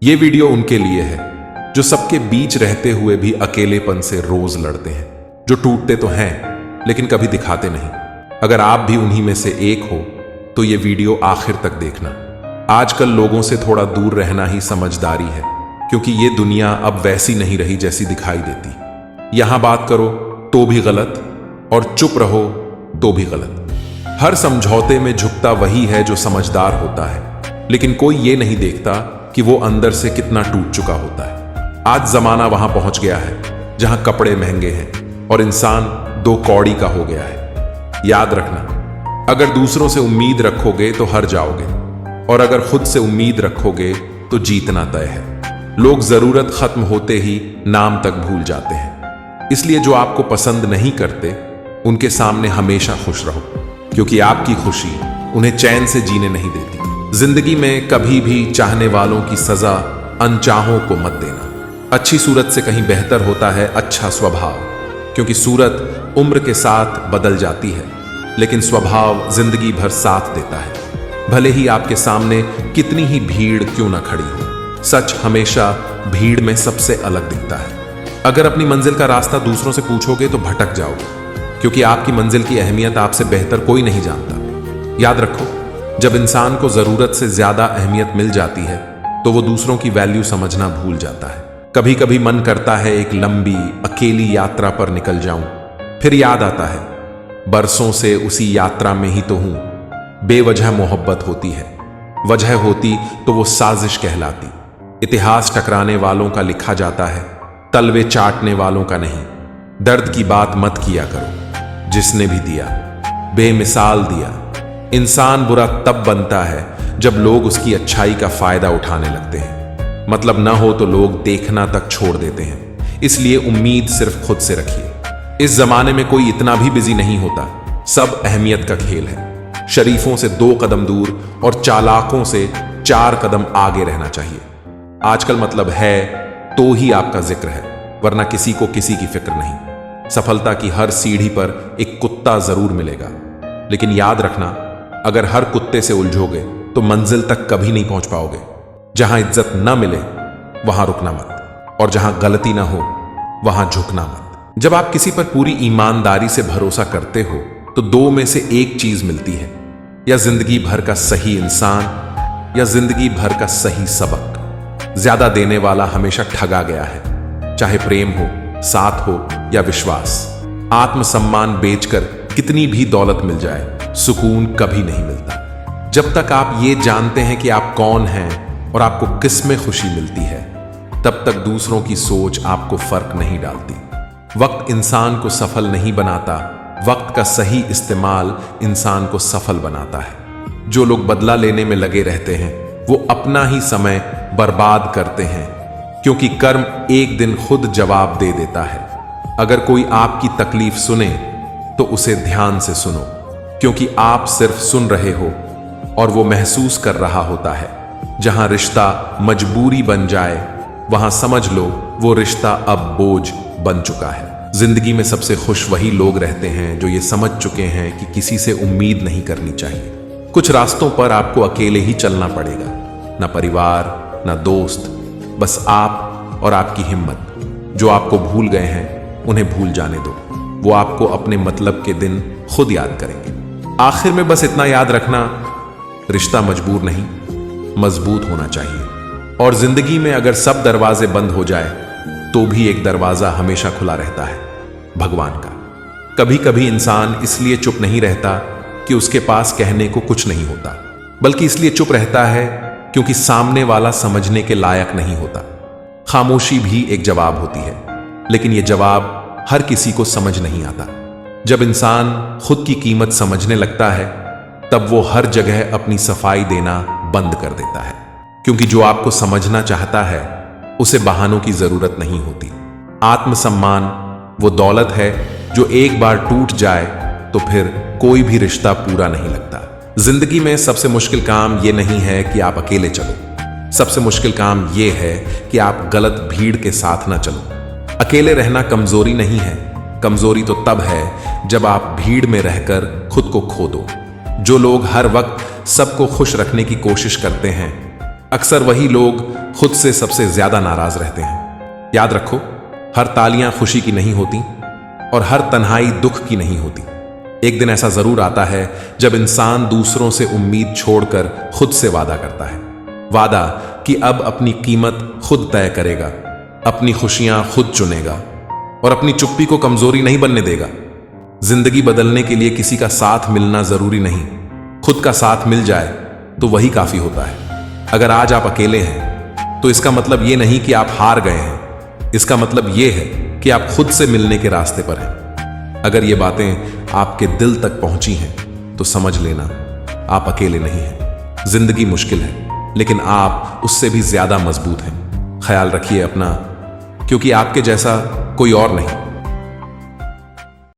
ये वीडियो उनके लिए है जो सबके बीच रहते हुए भी अकेलेपन से रोज लड़ते हैं, जो टूटते तो हैं लेकिन कभी दिखाते नहीं। अगर आप भी उन्हीं में से एक हो तो ये वीडियो आखिर तक देखना। आजकल लोगों से थोड़ा दूर रहना ही समझदारी है, क्योंकि ये दुनिया अब वैसी नहीं रही जैसी दिखाई देती। यहां बात करो तो भी गलत और चुप रहो तो भी गलत। हर समझौते में झुकता वही है जो समझदार होता है, लेकिन कोई ये नहीं देखता कि वो अंदर से कितना टूट चुका होता है। आज जमाना वहां पहुंच गया है जहां कपड़े महंगे हैं और इंसान दो कौड़ी का हो गया है। याद रखना, अगर दूसरों से उम्मीद रखोगे तो हार जाओगे, और अगर खुद से उम्मीद रखोगे तो जीतना तय है। लोग जरूरत खत्म होते ही नाम तक भूल जाते हैं। इसलिए जो आपको पसंद नहीं करते उनके सामने हमेशा खुश रहो, क्योंकि आपकी खुशी उन्हें चैन से जीने नहीं देती। जिंदगी में कभी भी चाहने वालों की सजा अनचाहों को मत देना। अच्छी सूरत से कहीं बेहतर होता है अच्छा स्वभाव, क्योंकि सूरत उम्र के साथ बदल जाती है, लेकिन स्वभाव जिंदगी भर साथ देता है। भले ही आपके सामने कितनी ही भीड़ क्यों ना खड़ी हो, सच हमेशा भीड़ में सबसे अलग दिखता है। अगर अपनी मंजिल का रास्ता दूसरों से पूछोगे तो भटक जाओगे, क्योंकि आपकी मंजिल की अहमियत आपसे बेहतर कोई नहीं जानता। याद रखो, जब इंसान को जरूरत से ज्यादा अहमियत मिल जाती है तो वो दूसरों की वैल्यू समझना भूल जाता है। कभी कभी मन करता है एक लंबी अकेली यात्रा पर निकल जाऊं, फिर याद आता है बरसों से उसी यात्रा में ही तो हूं। बेवजह मोहब्बत होती है, वजह होती तो वो साजिश कहलाती। इतिहास टकराने वालों का लिखा जाता है, तलवे चाटने वालों का नहीं। दर्द की बात मत किया करो, जिसने भी दिया बेमिसाल दिया। इंसान बुरा तब बनता है जब लोग उसकी अच्छाई का फायदा उठाने लगते हैं। मतलब ना हो तो लोग देखना तक छोड़ देते हैं। इसलिए उम्मीद सिर्फ खुद से रखिए। इस जमाने में कोई इतना भी बिजी नहीं होता, सब अहमियत का खेल है। शरीफों से 2 कदम दूर और चालाकों से 4 कदम आगे रहना चाहिए। आजकल मतलब है तो ही आपका जिक्र है, वरना किसी को किसी की फिक्र नहीं। सफलता की हर सीढ़ी पर एक कुत्ता जरूर मिलेगा, लेकिन याद रखना, अगर हर कुत्ते से उलझोगे तो मंजिल तक कभी नहीं पहुंच पाओगे। जहां इज्जत ना मिले वहां रुकना मत, और जहां गलती ना हो वहां झुकना मत। जब आप किसी पर पूरी ईमानदारी से भरोसा करते हो तो 2 में से एक चीज मिलती है, या जिंदगी भर का सही इंसान या जिंदगी भर का सही सबक। ज्यादा देने वाला हमेशा ठगा गया है, चाहे प्रेम हो, साथ हो या विश्वास। आत्मसम्मान बेचकर कितनी भी दौलत मिल जाए, सुकून कभी नहीं मिलता। जब तक आप ये जानते हैं कि आप कौन हैं और आपको किस में खुशी मिलती है, तब तक दूसरों की सोच आपको फर्क नहीं डालती। वक्त इंसान को सफल नहीं बनाता, वक्त का सही इस्तेमाल इंसान को सफल बनाता है। जो लोग बदला लेने में लगे रहते हैं वो अपना ही समय बर्बाद करते हैं, क्योंकि कर्म एक दिन खुद जवाब दे देता है। अगर कोई आपकी तकलीफ सुने तो उसे ध्यान से सुनो, क्योंकि आप सिर्फ सुन रहे हो और वो महसूस कर रहा होता है। जहां रिश्ता मजबूरी बन जाए वहां समझ लो वो रिश्ता अब बोझ बन चुका है। जिंदगी में सबसे खुश वही लोग रहते हैं जो ये समझ चुके हैं कि किसी से उम्मीद नहीं करनी चाहिए। कुछ रास्तों पर आपको अकेले ही चलना पड़ेगा, ना परिवार ना दोस्त, बस आप और आपकी हिम्मत। जो आपको भूल गए हैं उन्हें भूल जाने दो, वो आपको अपने मतलब के दिन खुद याद करेंगे। आखिर में बस इतना याद रखना, रिश्ता मजबूर नहीं मजबूत होना चाहिए। और जिंदगी में अगर सब दरवाजे बंद हो जाए तो भी एक दरवाजा हमेशा खुला रहता है, भगवान का। कभी कभी इंसान इसलिए चुप नहीं रहता कि उसके पास कहने को कुछ नहीं होता, बल्कि इसलिए चुप रहता है क्योंकि सामने वाला समझने के लायक नहीं होता। खामोशी भी एक जवाब होती है, लेकिन यह जवाब हर किसी को समझ नहीं आता। जब इंसान खुद की कीमत समझने लगता है तब वो हर जगह अपनी सफाई देना बंद कर देता है, क्योंकि जो आपको समझना चाहता है उसे बहानों की जरूरत नहीं होती। आत्मसम्मान वो दौलत है जो एक बार टूट जाए तो फिर कोई भी रिश्ता पूरा नहीं लगता। जिंदगी में सबसे मुश्किल काम ये नहीं है कि आप अकेले चलो, सबसे मुश्किल काम ये है कि आप गलत भीड़ के साथ ना चलो। अकेले रहना कमजोरी नहीं है, कमजोरी तो तब है जब आप भीड़ में रहकर खुद को खो दो। जो लोग हर वक्त सबको खुश रखने की कोशिश करते हैं, अक्सर वही लोग खुद से सबसे ज्यादा नाराज रहते हैं। याद रखो, हर तालियां खुशी की नहीं होती और हर तन्हाई दुख की नहीं होती। एक दिन ऐसा जरूर आता है जब इंसान दूसरों से उम्मीद छोड़कर खुद से वादा करता है। वादा कि अब अपनी कीमत खुद तय करेगा, अपनी खुशियां खुद चुनेगा और अपनी चुप्पी को कमजोरी नहीं बनने देगा। जिंदगी बदलने के लिए किसी का साथ मिलना जरूरी नहीं, खुद का साथ मिल जाए तो वही काफी होता है। अगर आज आप अकेले हैं तो इसका मतलब यह नहीं कि आप हार गए हैं, इसका मतलब यह है कि आप खुद से मिलने के रास्ते पर हैं। अगर ये बातें आपके दिल तक पहुंची हैं तो समझ लेना आप अकेले नहीं हैं। जिंदगी मुश्किल है लेकिन आप उससे भी ज्यादा मजबूत हैं। ख्याल रखिए अपना, क्योंकि आपके जैसा कोई और नहीं।